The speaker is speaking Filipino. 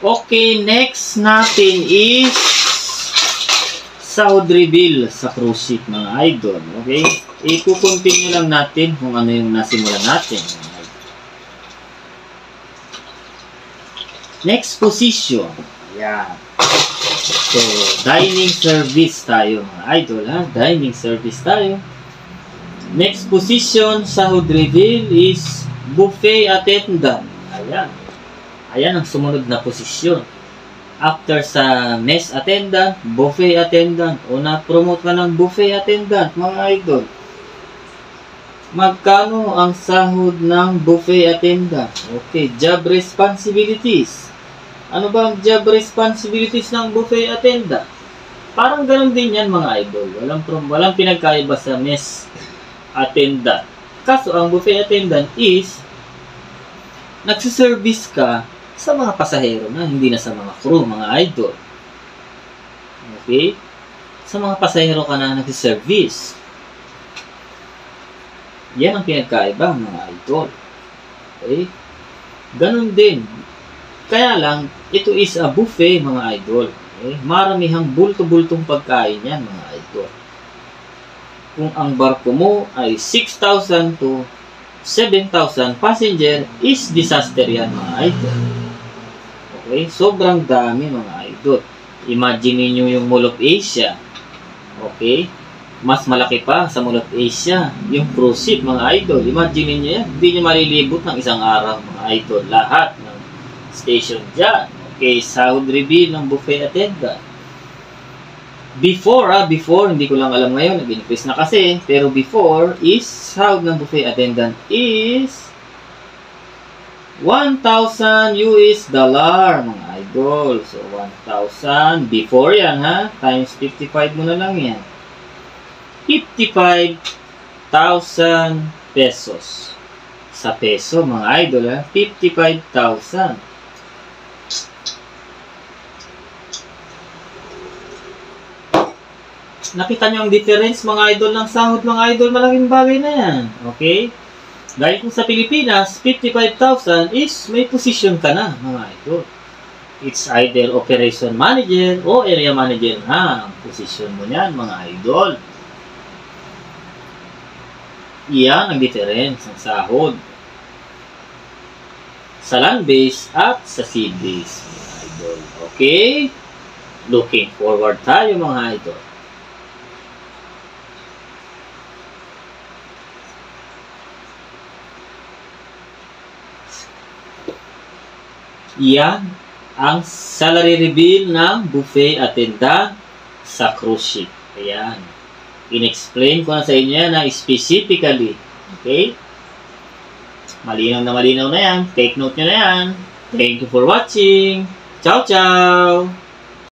Okay, next natin is sahod reveal sa cruise ship, mga idol. Okay? I-continue lang natin kung ano yung nasimulan natin. Next position. Ayan. So, dining service tayo, mga idol. Ha? Dining service tayo. Next position, sahod reveal is buffet attendant. Ayan. Ayan ang sumunod na posisyon. After sa mess attendant, buffet attendant. O na-promote ka ng buffet attendant, mga idol. Magkano ang sahod ng buffet attendant? Okay, job responsibilities. Ano ba ang job responsibilities ng buffet attendant? Parang ganun din yan, mga idol. Walang pinagkaiba sa mess attendant. Kaso ang buffet attendant is nagsiservice ka sa mga pasahero na, hindi na sa mga crew, mga idol. Okay? Sa mga pasahero ka na nagsiservice. Yan ang pinagkaiba, mga idol. Okay? Ganun din. Kaya lang, ito is a buffet, mga idol. Okay? Maramihang bulto-bultong pagkain yan, mga idol. Kung ang barko mo ay 6,000 to 7,000 passenger, is disaster yan, mga idol. Okay? Sobrang dami, mga idol. Imagine niyo yung Mall of Asia. Okay? Mas malaki pa sa Mall of Asia yung cruise ship, mga idol. Imagine niyo yan. Hindi niyo malilibot ng isang araw, mga idol. Lahat ng station dyan. Okay? Sahod reveal ng buffet attendant. Before, hindi ko lang alam ngayon. Nag-increase na kasi. Pero before is, sahod ng buffet attendant is 1,000 US dollar, mga idol. So, 1,000 before yan, ha? Times 55 mo na lang yan. 55,000 pesos. Sa peso, mga idol, ha? 55,000. Nakita nyo ang difference, mga idol, ng sahod, mga idol. Malaking bagay na yan. Okay? Dahil kung sa Pilipinas, 55,000 is may position ka na, mga idol. It's either operation manager o area manager na ang position mo niyan, mga idol. Iyan ang difference ng sahod sa land base at sa sea base, mga idol. Okay? Looking forward tayo, mga idol. Iyan ang salary reveal ng buffet attendant sa cruise ship. Ayan. In-explain ko na sa inyo yan na specifically. Okay? Malinaw na yan. Take note nyo na yan. Thank you for watching. Ciao, ciao!